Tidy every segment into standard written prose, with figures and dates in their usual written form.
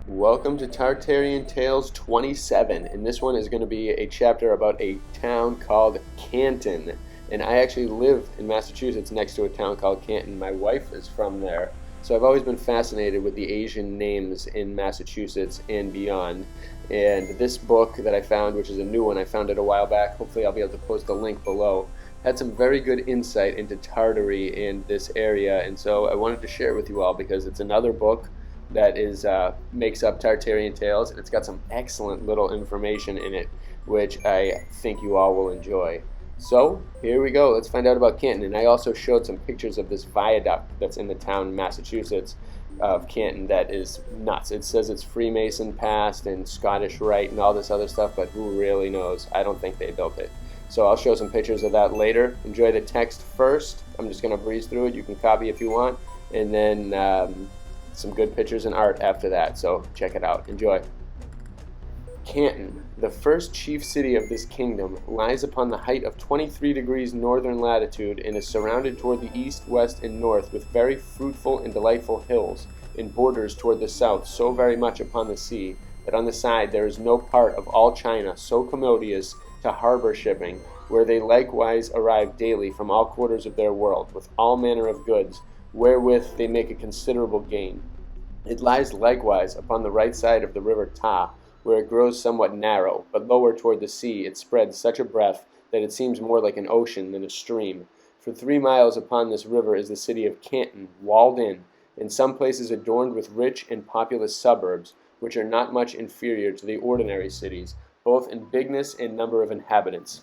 Welcome to Tartarian Tales 27, and this one is going to be a chapter about a town called Canton. And I actually live in Massachusetts next to a town called Canton. My wife is from there, so I've always been fascinated with the Asian names in Massachusetts and beyond. And this book that I found, which is a new one, I found it a while back, hopefully I'll be able to post a link below, had some very good insight into Tartary and this area, and so I wanted to share it with you all because it's another book that is makes up Tartarian Tales, and it's got some excellent little information in it, which I think you all will enjoy. So here we go. Let's find out about Canton. And I also showed some pictures of this viaduct that's in the town in Massachusetts of Canton that is nuts. It says it's Freemason past and Scottish Rite and all this other stuff, but who really knows? I don't think they built it. So I'll show some pictures of that later. Enjoy the text first. I'm just going to breeze through it. You can copy if you want, and then some good pictures and art after that, so check it out. Enjoy. Canton, the first chief city of this kingdom, lies upon the height of 23 degrees northern latitude and is surrounded toward the east, west, and north with very fruitful and delightful hills, and borders toward the south so very much upon the sea that on the side there is no part of all China so commodious to harbor shipping, where they likewise arrive daily from all quarters of their world, with all manner of goods, wherewith they make a considerable gain. It lies likewise upon the right side of the river Ta, where it grows somewhat narrow, but lower toward the sea it spreads such a breadth that it seems more like an ocean than a stream. For 3 miles upon this river is the city of Canton, walled in some places adorned with rich and populous suburbs, which are not much inferior to the ordinary cities, both in bigness and number of inhabitants.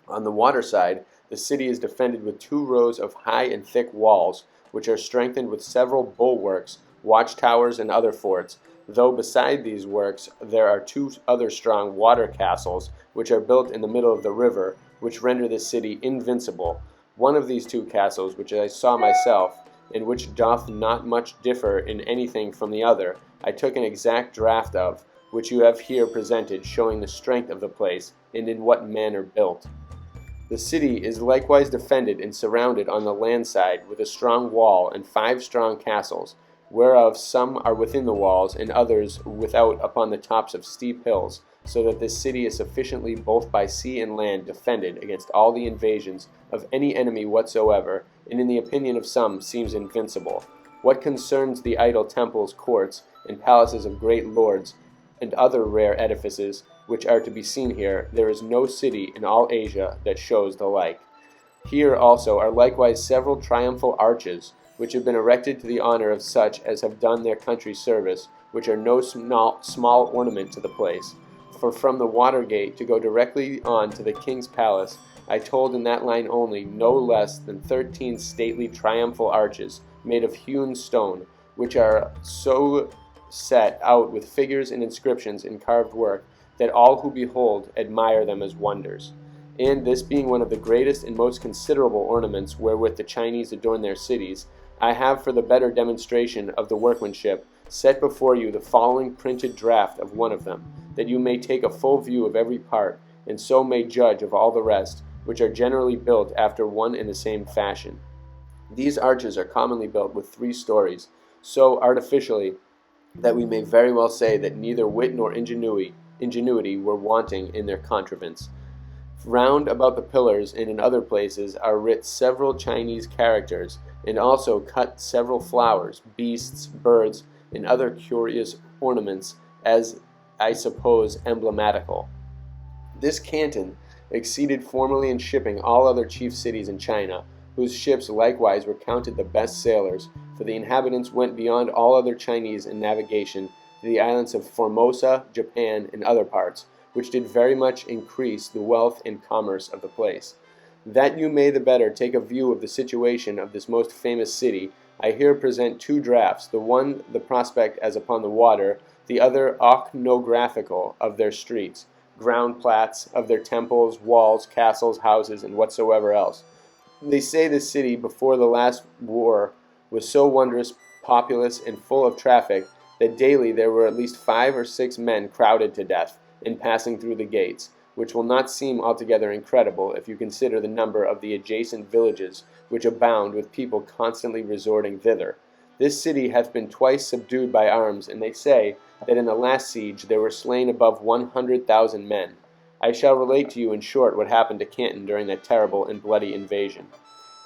On the water side, the city is defended with 2 rows of high and thick walls, which are strengthened with several bulwarks, watchtowers, and other forts, though beside these works there are 2 other strong water castles, which are built in the middle of the river, which render the city invincible. One of these 2 castles, which I saw myself, and which doth not much differ in anything from the other, I took an exact draught of, which you have here presented, showing the strength of the place, and in what manner built. The city is likewise defended and surrounded on the land side with a strong wall and 5 strong castles, whereof some are within the walls and others without upon the tops of steep hills, so that this city is sufficiently both by sea and land defended against all the invasions of any enemy whatsoever, and in the opinion of some seems invincible. What concerns the idol temples, courts, and palaces of great lords, and other rare edifices, which are to be seen here, there is no city in all Asia that shows the like. Here also are likewise several triumphal arches, which have been erected to the honor of such as have done their country service, which are no small ornament to the place. For from the water gate to go directly on to the king's palace, I told in that line only no less than 13 stately triumphal arches, made of hewn stone, which are so set out with figures and inscriptions in carved work, that all who behold admire them as wonders. And this being one of the greatest and most considerable ornaments wherewith the Chinese adorn their cities, I have for the better demonstration of the workmanship set before you the following printed draught of one of them, that you may take a full view of every part, and so may judge of all the rest, which are generally built after one and the same fashion. These arches are commonly built with 3 stories, so artificially that we may very well say that neither wit nor ingenuity were wanting in their contrivance. Round about the pillars and in other places are writ several Chinese characters, and also cut several flowers, beasts, birds, and other curious ornaments, as I suppose emblematical. This canton exceeded formerly in shipping all other chief cities in China, whose ships likewise were counted the best sailors, for the inhabitants went beyond all other Chinese in navigation to the islands of Formosa, Japan, and other parts, which did very much increase the wealth and commerce of the place. That you may the better take a view of the situation of this most famous city, I here present 2 draughts, the one the prospect as upon the water, the other ochnographical of their streets, ground plats of their temples, walls, castles, houses, and whatsoever else. They say this city before the last war was so wondrous, populous, and full of traffic that daily there were at least 5 or 6 men crowded to death in passing through the gates, which will not seem altogether incredible if you consider the number of the adjacent villages which abound with people constantly resorting thither. This city hath been twice subdued by arms, and they say that in the last siege there were slain above 100,000 men. I shall relate to you in short what happened to Canton during that terrible and bloody invasion.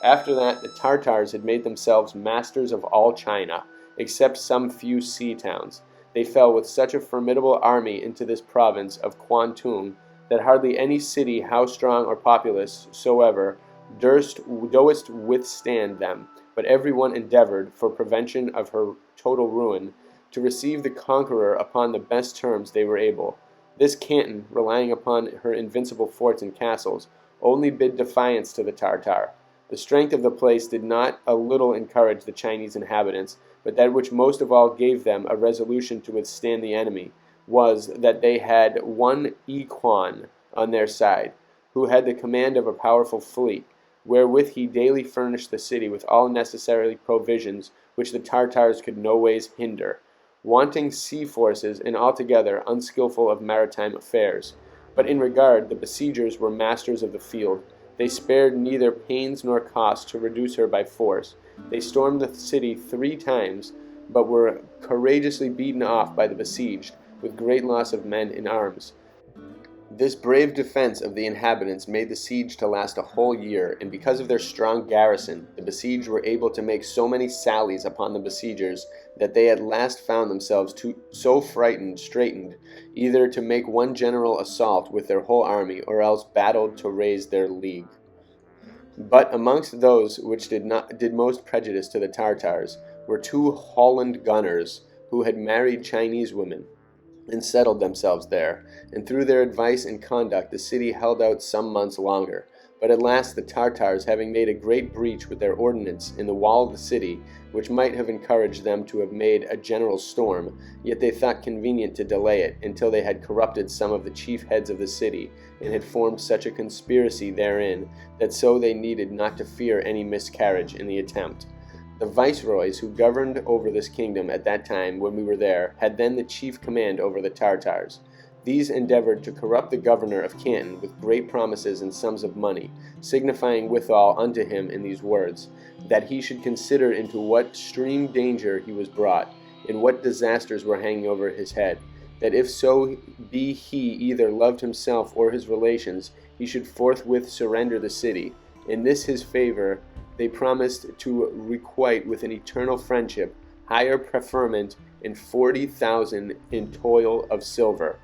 After that, the Tartars had made themselves masters of all China, except some few sea towns. They fell with such a formidable army into this province of Kwantung that hardly any city, how strong or populous soever, durst withstand them, but every one endeavored, for prevention of her total ruin, to receive the conqueror upon the best terms they were able. This Canton, relying upon her invincible forts and castles, only bid defiance to the Tartar. The strength of the place did not a little encourage the Chinese inhabitants, but that which most of all gave them a resolution to withstand the enemy was that they had one I Kwan on their side, who had the command of a powerful fleet, wherewith he daily furnished the city with all necessary provisions which the Tartars could no ways hinder, wanting sea forces and altogether unskilful of maritime affairs. But in regard, the besiegers were masters of the field. They spared neither pains nor cost to reduce her by force. They stormed the city 3 times, but were courageously beaten off by the besieged, with great loss of men and arms. This brave defense of the inhabitants made the siege to last a whole year, and because of their strong garrison, the besieged were able to make so many sallies upon the besiegers that they at last found themselves so straitened, either to make one general assault with their whole army, or else battled to raise their league. But amongst those which did most prejudice to the Tartars were 2 Holland gunners, who had married Chinese women and settled themselves there, and through their advice and conduct the city held out some months longer. But at last the Tartars, having made a great breach with their ordnance in the wall of the city, which might have encouraged them to have made a general storm, yet they thought convenient to delay it until they had corrupted some of the chief heads of the city, and had formed such a conspiracy therein, that so they needed not to fear any miscarriage in the attempt. The viceroys who governed over this kingdom at that time when we were there had then the chief command over the Tartars. These endeavored to corrupt the governor of Canton with great promises and sums of money, signifying withal unto him in these words, that he should consider into what extreme danger he was brought, and what disasters were hanging over his head, that if so be he either loved himself or his relations, he should forthwith surrender the city. In this his favor they promised to requite with an eternal friendship, higher preferment, and 40,000 in toil of silver.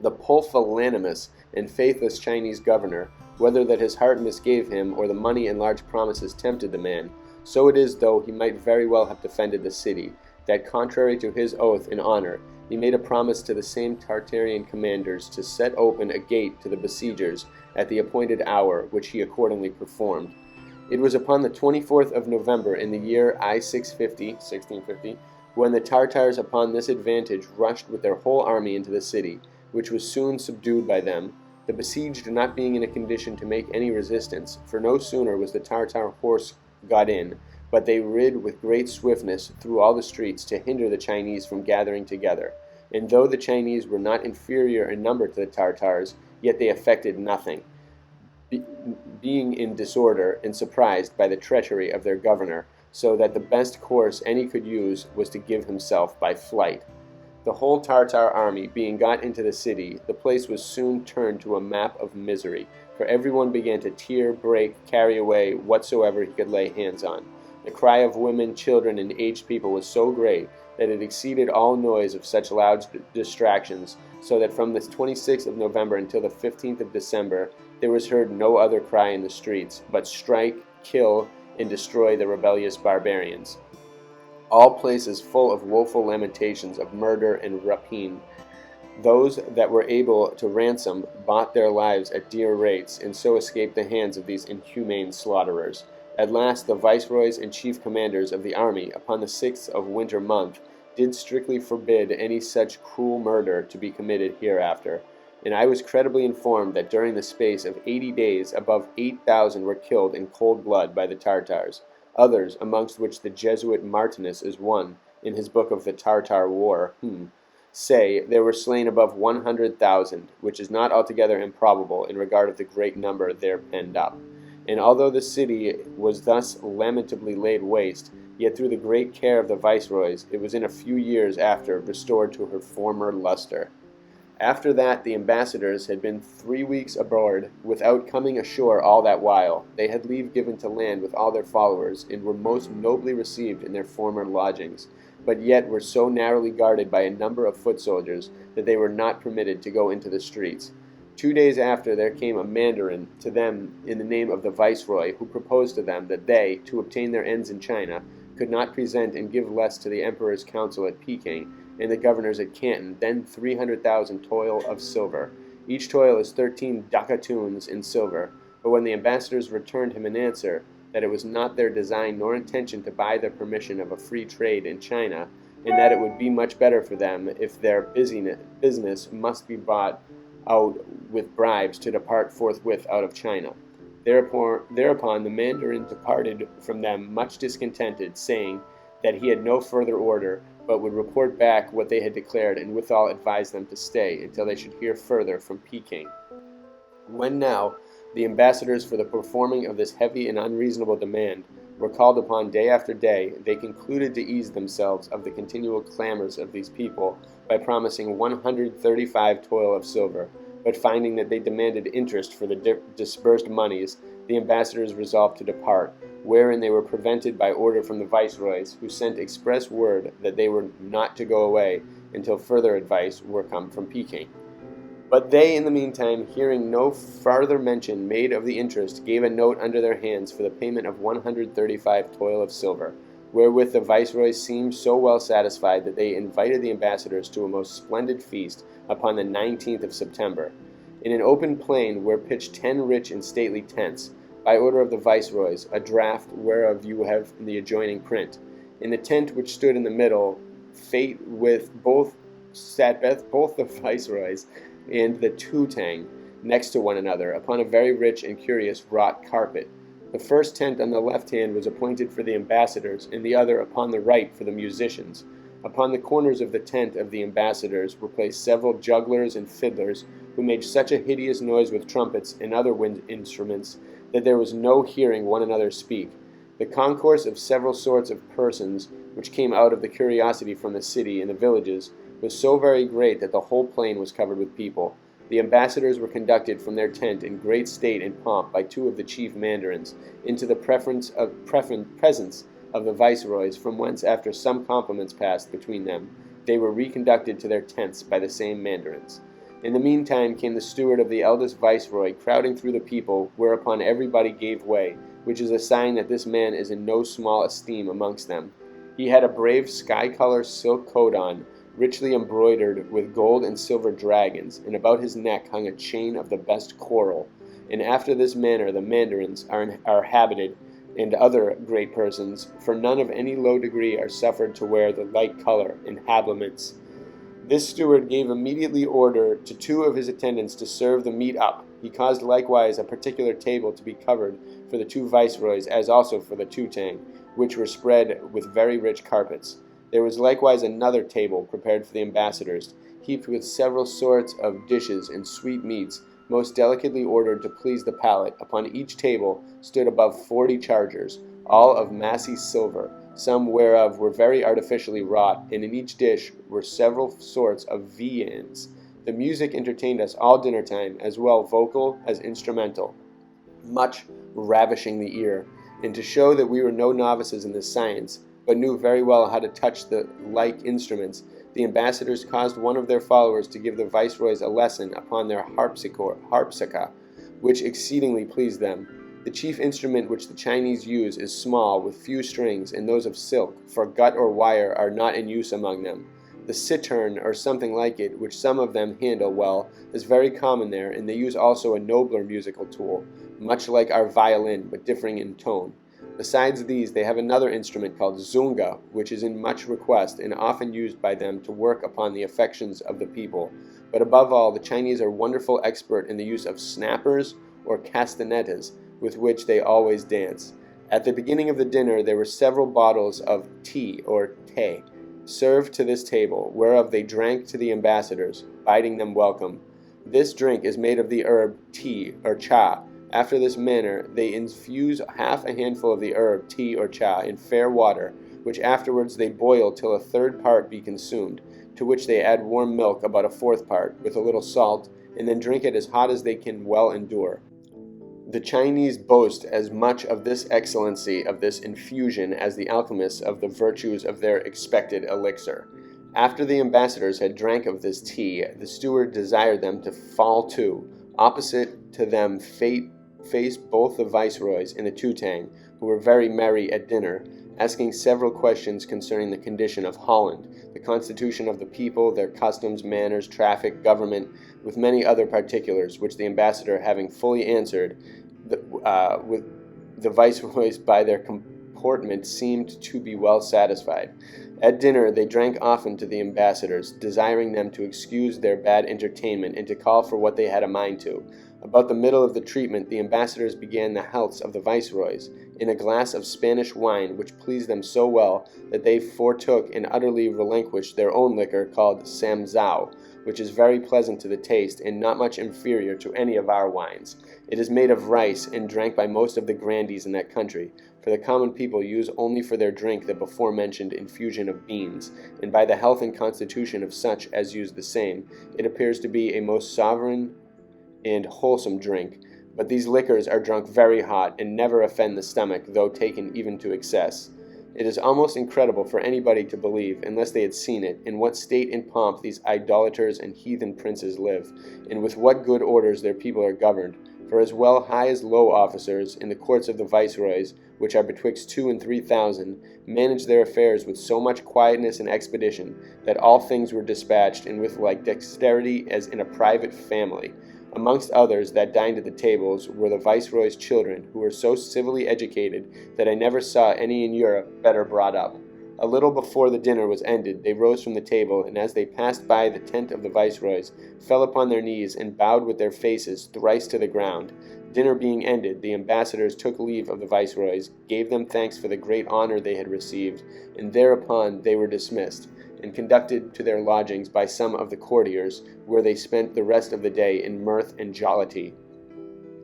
The pusillanimous and faithless Chinese governor, whether that his heart misgave him, or the money and large promises tempted the man, so it is though he might very well have defended the city, that contrary to his oath and honor, he made a promise to the same Tartarian commanders to set open a gate to the besiegers at the appointed hour, which he accordingly performed. It was upon the 24th of November in the year I650, 1650, when the Tartars upon this advantage rushed with their whole army into the city, which was soon subdued by them, the besieged not being in a condition to make any resistance, for no sooner was the Tartar horse got in, but they rid with great swiftness through all the streets to hinder the Chinese from gathering together. And though the Chinese were not inferior in number to the Tartars, yet they effected nothing, being in disorder and surprised by the treachery of their governor, so that the best course any could use was to give himself by flight. The whole Tartar army being got into the city, the place was soon turned to a map of misery, for everyone began to tear, break, carry away whatsoever he could lay hands on. The cry of women, children, and aged people was so great that it exceeded all noise of such loud distractions, so that from the 26th of November until the 15th of December there was heard no other cry in the streets, but strike, kill, and destroy the rebellious barbarians. All places full of woeful lamentations of murder and rapine. Those that were able to ransom bought their lives at dear rates, and so escaped the hands of these inhumane slaughterers. At last the viceroys and chief commanders of the army, upon the 6th of winter month, did strictly forbid any such cruel murder to be committed hereafter. And I was credibly informed that during the space of 80 days above 8,000 were killed in cold blood by the Tartars. Others, amongst which the Jesuit Martinus is one, in his book of the Tartar War, say there were slain above 100,000, which is not altogether improbable in regard of the great number there penned up. And although the city was thus lamentably laid waste, yet through the great care of the viceroys, it was in a few years after restored to her former luster. After that the ambassadors had been 3 weeks abroad, without coming ashore all that while. They had leave given to land with all their followers, and were most nobly received in their former lodgings, but yet were so narrowly guarded by a number of foot soldiers that they were not permitted to go into the streets. 2 days after there came a mandarin to them in the name of the viceroy, who proposed to them that they, to obtain their ends in China, could not present and give less to the emperor's council at Peking and the governors at Canton than 300,000 toil of silver. Each toil is 13 ducatoons in silver. But when the ambassadors returned him an answer, that it was not their design nor intention to buy the permission of a free trade in China, and that it would be much better for them if their business must be bought out with bribes to depart forthwith out of China. Thereupon the mandarin departed from them much discontented, saying that he had no further order, but would report back what they had declared, and withal advise them to stay until they should hear further from Peking. When now the ambassadors, for the performing of this heavy and unreasonable demand, were called upon day after day, they concluded to ease themselves of the continual clamors of these people by promising 135 toil of silver. But finding that they demanded interest for the disbursed moneys, the ambassadors resolved to depart, wherein they were prevented by order from the viceroys, who sent express word that they were not to go away until further advice were come from Peking. But they, in the meantime, hearing no farther mention made of the interest, gave a note under their hands for the payment of 135 toil of silver, wherewith the viceroys seemed so well satisfied that they invited the ambassadors to a most splendid feast upon the 19th of September, in an open plain where pitched 10 rich and stately tents, by order of the viceroys, a draught whereof you have in the adjoining print. In the tent which stood in the middle, fate with sat both the viceroys and the tutang next to one another, upon a very rich and curious wrought carpet. The first tent on the left hand was appointed for the ambassadors, and the other upon the right for the musicians. Upon the corners of the tent of the ambassadors were placed several jugglers and fiddlers, who made such a hideous noise with trumpets and other wind instruments that there was no hearing one another speak. The concourse of several sorts of persons, which came out of the curiosity from the city and the villages, was so very great that the whole plain was covered with people. The ambassadors were conducted from their tent in great state and pomp by two of the chief mandarins into the presence of the viceroys, from whence, after some compliments passed between them, they were reconducted to their tents by the same mandarins. In the meantime came the steward of the eldest viceroy, crowding through the people, whereupon everybody gave way, which is a sign that this man is in no small esteem amongst them. He had a brave sky-color silk coat on, richly embroidered with gold and silver dragons, and about his neck hung a chain of the best coral. And after this manner the mandarins are habited, and other great persons, for none of any low degree are suffered to wear the like color and habiliments. This steward gave immediately order to two of his attendants to serve the meat up. He caused likewise a particular table to be covered for the two viceroys, as also for the tutang, which were spread with very rich carpets. There was likewise another table prepared for the ambassadors, heaped with several sorts of dishes and sweet meats, most delicately ordered to please the palate. Upon each table stood above 40 chargers, all of massy silver, some whereof were very artificially wrought, and in each dish were several sorts of viands. The music entertained us all dinner time, as well vocal as instrumental, much ravishing the ear. And to show that we were no novices in this science, but knew very well how to touch the like instruments, the ambassadors caused one of their followers to give the viceroys a lesson upon their harpsichord, which exceedingly pleased them. The chief instrument which the Chinese use is small, with few strings, and those of silk, for gut or wire are not in use among them. The cittern, or something like it, which some of them handle well, is very common there, and they use also a nobler musical tool, much like our violin, but differing in tone. Besides these, they have another instrument called zunga, which is in much request, and often used by them to work upon the affections of the people. But above all, the Chinese are wonderful expert in the use of snappers or castanettas, with which they always dance. At the beginning of the dinner there were several bottles of tea, or te, served to this table, whereof they drank to the ambassadors, bidding them welcome. This drink is made of the herb tea, or cha. After this manner they infuse half a handful of the herb tea or cha in fair water, which afterwards they boil till a third part be consumed, to which they add warm milk about a fourth part, with a little salt, and then drink it as hot as they can well endure. The Chinese boast as much of this excellency of this infusion as the alchemists of the virtues of their expected elixir. After the ambassadors had drank of this tea, the steward desired them to fall to. Opposite to them faced both the viceroys and the Tutang, who were very merry at dinner, asking several questions concerning the condition of Holland, the constitution of the people, their customs, manners, traffic, government, with many other particulars, which the ambassador having fully answered, with the viceroys by their comportment seemed to be well satisfied. At dinner they drank often to the ambassadors, desiring them to excuse their bad entertainment and to call for what they had a mind to. About the middle of the treatment the ambassadors began the healths of the viceroys, in a glass of Spanish wine, which pleased them so well that they foretook and utterly relinquished their own liquor called samzao, which is very pleasant to the taste and not much inferior to any of our wines. It is made of rice and drank by most of the grandees in that country, for the common people use only for their drink the before-mentioned infusion of beans, and by the health and constitution of such as use the same, it appears to be a most sovereign and wholesome drink. But these liquors are drunk very hot, and never offend the stomach, though taken even to excess. It is almost incredible for anybody to believe, unless they had seen it, in what state and pomp these idolaters and heathen princes live, and with what good orders their people are governed. For as well high as low officers, in the courts of the viceroys, which are betwixt 2,000 and 3,000, manage their affairs with so much quietness and expedition, that all things were dispatched, and with like dexterity as in a private family. Amongst others that dined at the tables were the viceroy's children, who were so civilly educated that I never saw any in Europe better brought up. A little before the dinner was ended, they rose from the table, and as they passed by the tent of the viceroys, fell upon their knees and bowed with their faces thrice to the ground. Dinner being ended, the ambassadors took leave of the viceroys, gave them thanks for the great honor they had received, and thereupon they were dismissed, and conducted to their lodgings by some of the courtiers, where they spent the rest of the day in mirth and jollity.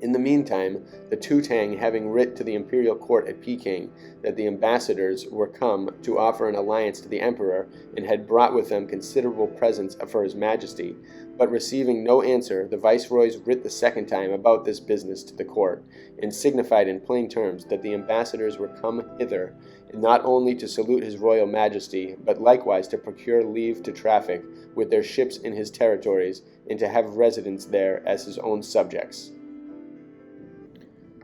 In the meantime, the Tutang, having writ to the imperial court at Peking that the ambassadors were come to offer an alliance to the emperor, and had brought with them considerable presents for his majesty, but receiving no answer, the viceroys writ the second time about this business to the court, and signified in plain terms that the ambassadors were come hither, not only to salute his royal majesty, but likewise to procure leave to traffic with their ships in his territories, and to have residence there as his own subjects.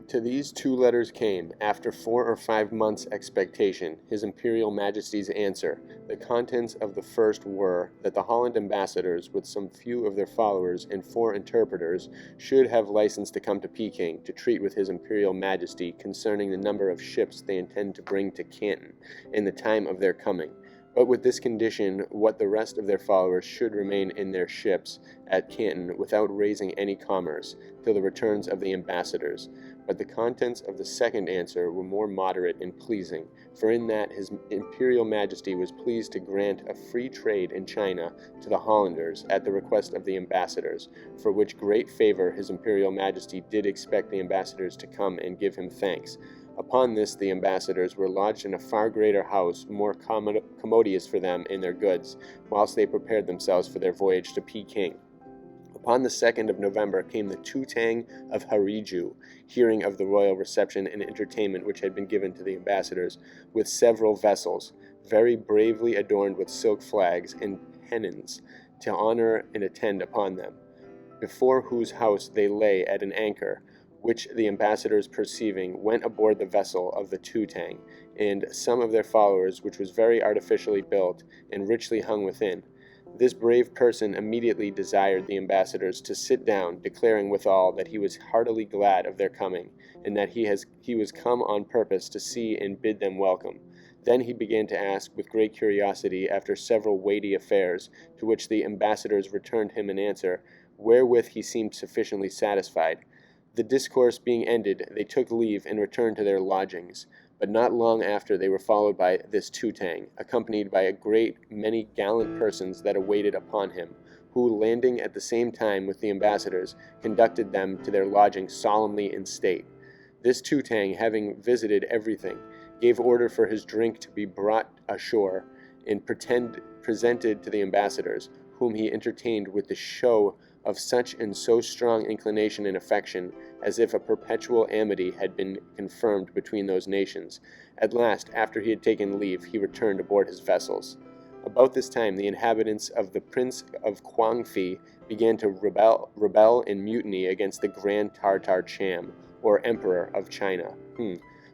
To these 2 letters came, after 4 or 5 months' expectation, His Imperial Majesty's answer. The contents of the first were, that the Holland ambassadors, with some few of their followers and 4 interpreters, should have license to come to Peking to treat with His Imperial Majesty concerning the number of ships they intend to bring to Canton, and the time of their coming. But with this condition, what the rest of their followers should remain in their ships at Canton without raising any commerce, till the returns of the ambassadors. But the contents of the second answer were more moderate and pleasing, for in that His Imperial Majesty was pleased to grant a free trade in China to the Hollanders at the request of the ambassadors, for which great favor His Imperial Majesty did expect the ambassadors to come and give him thanks. Upon this the ambassadors were lodged in a far greater house, more commodious for them and their goods, whilst they prepared themselves for their voyage to Peking. Upon the 2nd of November came the Tutang of Hariju, hearing of the royal reception and entertainment which had been given to the ambassadors, with several vessels, very bravely adorned with silk flags and pennons, to honor and attend upon them, before whose house they lay at an anchor, which the ambassadors perceiving, went aboard the vessel of the Tutang, and some of their followers, which was very artificially built, and richly hung within. This brave person immediately desired the ambassadors to sit down, declaring withal that he was heartily glad of their coming, and that he was come on purpose to see and bid them welcome. Then he began to ask with great curiosity after several weighty affairs, to which the ambassadors returned him an answer, wherewith he seemed sufficiently satisfied. The discourse being ended, they took leave and returned to their lodgings. But not long after they were followed by this Tutang, accompanied by a great many gallant persons that awaited upon him, who, landing at the same time with the ambassadors, conducted them to their lodgings solemnly in state. This Tutang, having visited everything, gave order for his drink to be brought ashore and presented to the ambassadors, whom he entertained with the show of such and so strong inclination and affection, as if a perpetual amity had been confirmed between those nations. At last, after he had taken leave, he returned aboard his vessels. About this time, the inhabitants of the Prince of Kwangfi began to rebel and mutiny against the Grand Tartar Cham, or Emperor of China.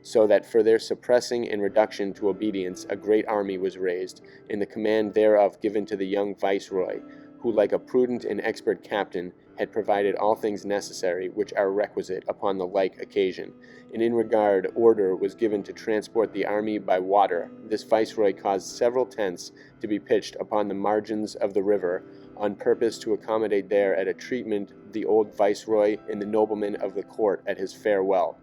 So that for their suppressing and reduction to obedience a great army was raised, and the command thereof given to the young viceroy, who, like a prudent and expert captain, had provided all things necessary which are requisite upon the like occasion. And in regard, order was given to transport the army by water. This viceroy caused several tents to be pitched upon the margins of the river, on purpose to accommodate there at a treatment the old viceroy and the noblemen of the court at his farewell.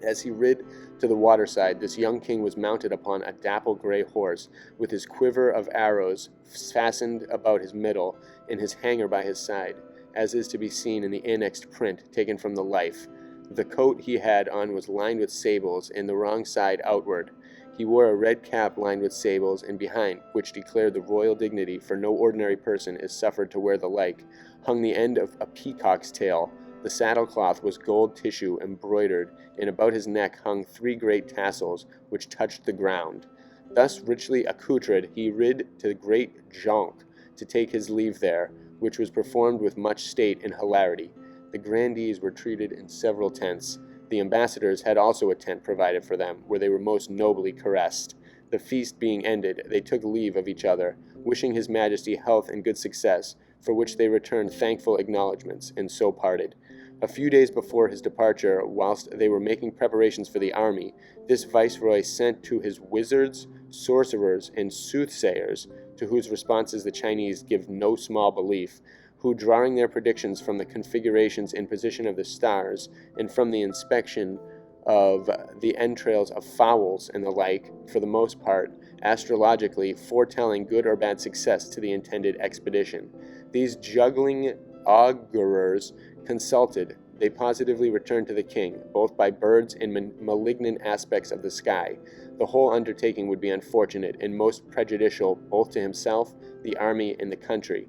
As he rid to the waterside, this young king was mounted upon a dapple gray horse, with his quiver of arrows fastened about his middle, and his hanger by his side, as is to be seen in the annexed print taken from the life. The coat he had on was lined with sables, and the wrong side outward. He wore a red cap lined with sables, and behind, which declared the royal dignity, for no ordinary person is suffered to wear the like, hung the end of a peacock's tail. The saddle-cloth was gold tissue embroidered, and about his neck hung 3 great tassels, which touched the ground. Thus richly accoutred, he rid to the great jonque to take his leave there, which was performed with much state and hilarity. The grandees were treated in several tents. The ambassadors had also a tent provided for them, where they were most nobly caressed. The feast being ended, they took leave of each other, wishing his majesty health and good success, for which they returned thankful acknowledgments, and so parted. A few days before his departure, whilst they were making preparations for the army, this viceroy sent to his wizards, sorcerers, and soothsayers, to whose responses the Chinese give no small belief, who, drawing their predictions from the configurations and position of the stars, and from the inspection of the entrails of fowls and the like, for the most part, astrologically foretelling good or bad success to the intended expedition. These juggling augurers consulted, they positively returned to the king, both by birds and malignant aspects of the sky. The whole undertaking would be unfortunate and most prejudicial both to himself, the army, and the country.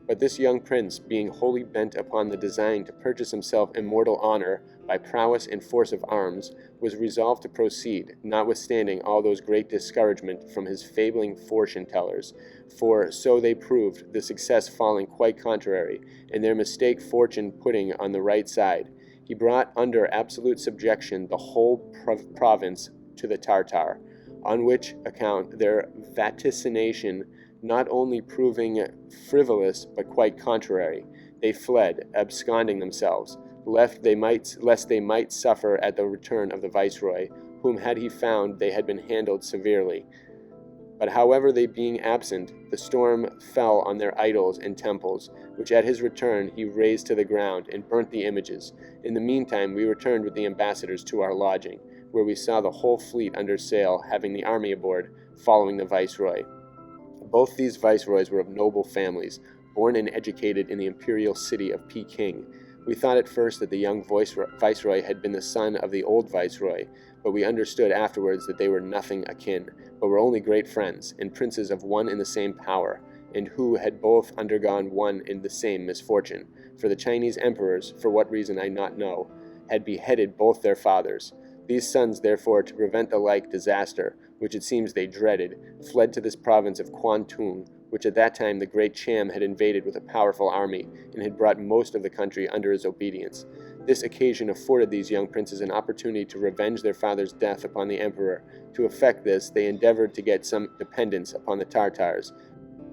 But this young prince, being wholly bent upon the design to purchase himself immortal honor by prowess and force of arms, was resolved to proceed, notwithstanding all those great discouragement from his fabling fortune-tellers, for so they proved, the success falling quite contrary, and their mistake fortune putting on the right side. He brought under absolute subjection the whole province to the Tartar, on which account their vaticination not only proving frivolous, but quite contrary, they fled, absconding themselves, lest they might suffer at the return of the viceroy, whom had he found they had been handled severely. But however they being absent, the storm fell on their idols and temples, which at his return he razed to the ground, and burnt the images. In the meantime we returned with the ambassadors to our lodging, where we saw the whole fleet under sail, having the army aboard, following the viceroy. Both these viceroys were of noble families, born and educated in the imperial city of Peking. We thought at first that the young viceroy had been the son of the old viceroy, but we understood afterwards that they were nothing akin, but were only great friends, and princes of one and the same power, and who had both undergone one and the same misfortune. For the Chinese emperors, for what reason I not know, had beheaded both their fathers. These sons, therefore, to prevent the like disaster, which it seems they dreaded, fled to this province of Kwantung, which at that time the great Cham had invaded with a powerful army, and had brought most of the country under his obedience. This occasion afforded these young princes an opportunity to revenge their father's death upon the emperor. To effect this, they endeavored to get some dependence upon the Tartars,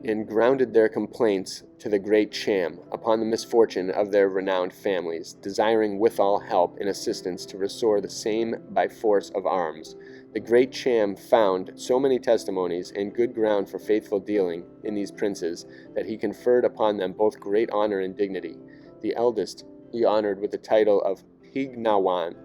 and grounded their complaints to the great Cham upon the misfortune of their renowned families, desiring withal help and assistance to restore the same by force of arms. The great Cham found so many testimonies and good ground for faithful dealing in these princes, that he conferred upon them both great honor and dignity. The eldest he honored with the title of Pignawan,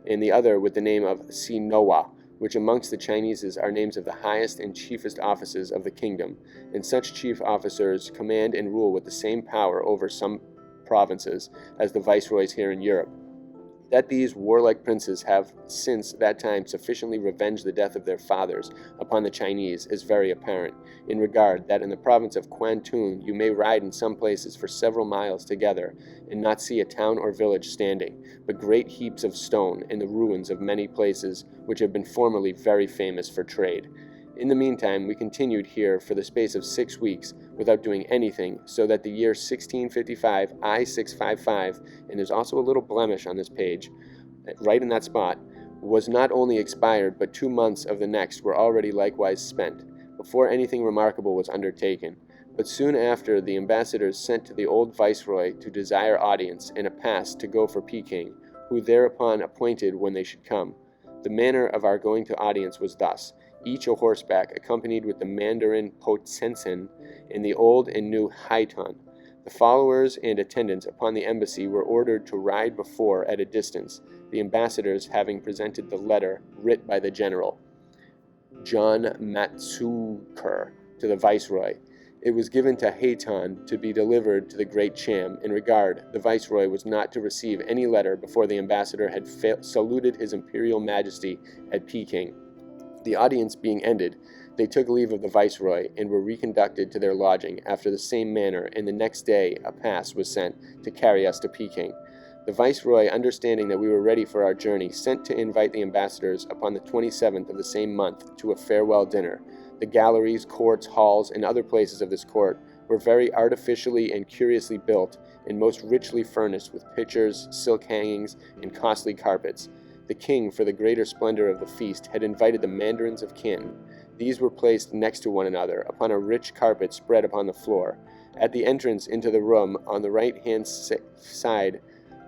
and the other with the name of Sinoa, which amongst the Chinese are names of the highest and chiefest offices of the kingdom, and such chief officers command and rule with the same power over some provinces as the viceroys here in Europe. That these warlike princes have since that time sufficiently revenged the death of their fathers upon the Chinese is very apparent, in regard that in the province of Canton you may ride in some places for several miles together, and not see a town or village standing, but great heaps of stone in the ruins of many places which have been formerly very famous for trade. In the meantime, we continued here for the space of 6 weeks without doing anything, so that the year 1655, I655, and there's also a little blemish on this page, right in that spot, was not only expired, but 2 months of the next were already likewise spent, before anything remarkable was undertaken. But soon after, the ambassadors sent to the old viceroy to desire audience and a pass to go for Peking, who thereupon appointed when they should come. The manner of our going to audience was thus: each a horseback, accompanied with the Mandarin Potsensen and the old and new Haiton. The followers and attendants upon the embassy were ordered to ride before at a distance, the ambassadors having presented the letter writ by the general, John Matsuker, to the viceroy. It was given to Haiton to be delivered to the great Cham. In regard, the viceroy was not to receive any letter before the ambassador had saluted his imperial majesty at Peking. The audience being ended, they took leave of the viceroy and were reconducted to their lodging after the same manner, and the next day a pass was sent to carry us to Peking. The viceroy, understanding that we were ready for our journey, sent to invite the ambassadors upon the 27th of the same month to a farewell dinner. The galleries, courts, halls, and other places of this court were very artificially and curiously built, and most richly furnished with pictures, silk hangings, and costly carpets. The king, for the greater splendor of the feast, had invited the mandarins of Canton. These were placed next to one another, upon a rich carpet spread upon the floor. At the entrance into the room, on the right-hand side,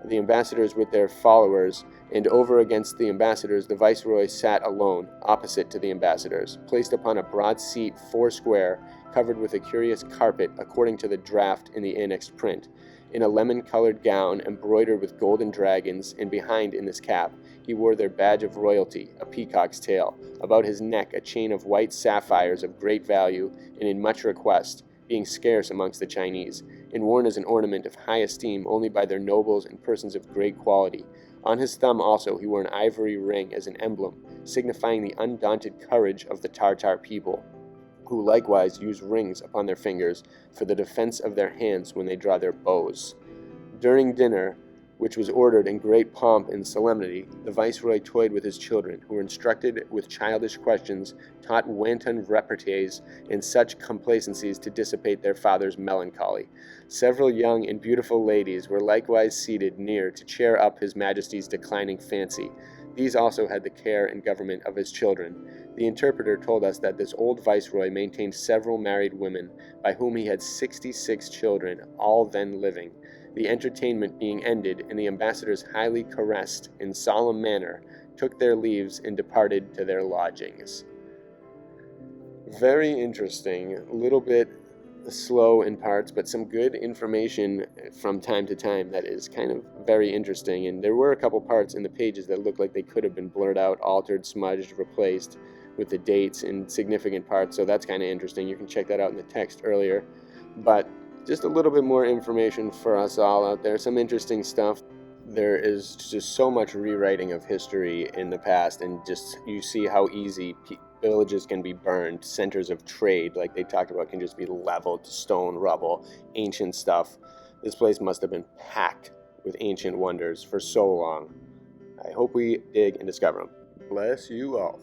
the ambassadors with their followers, and over against the ambassadors the viceroy sat alone, opposite to the ambassadors, placed upon a broad seat foursquare, covered with a curious carpet according to the draft in the annexed print, in a lemon-colored gown embroidered with golden dragons, and behind in this cap he wore their badge of royalty, a peacock's tail, about his neck a chain of white sapphires of great value and in much request, being scarce amongst the Chinese, and worn as an ornament of high esteem only by their nobles and persons of great quality. On his thumb also he wore an ivory ring as an emblem, signifying the undaunted courage of the Tartar people, who likewise use rings upon their fingers for the defense of their hands when they draw their bows. During dinner, which was ordered in great pomp and solemnity, the viceroy toyed with his children, who were instructed with childish questions, taught wanton repartees, and such complacencies to dissipate their father's melancholy. Several young and beautiful ladies were likewise seated near to cheer up his majesty's declining fancy. These also had the care and government of his children. The interpreter told us that this old viceroy maintained several married women, by whom he had 66 children, all then living. The entertainment being ended, and the ambassadors highly caressed in solemn manner, took their leaves and departed to their lodgings. Very interesting, a little bit slow in parts, but some good information from time to time that is kind of very interesting. And there were a couple parts in the pages that looked like they could have been blurred out, altered, smudged, replaced with the dates in significant parts, so that's kind of interesting. You can check that out in the text earlier. But just a little bit more information for us all out there, some interesting stuff. There is just so much rewriting of history in the past, and just you see how easy villages can be burned. Centers of trade, like they talked about, can just be leveled to stone rubble, ancient stuff. This place must have been packed with ancient wonders for so long. I hope we dig and discover them. Bless you all.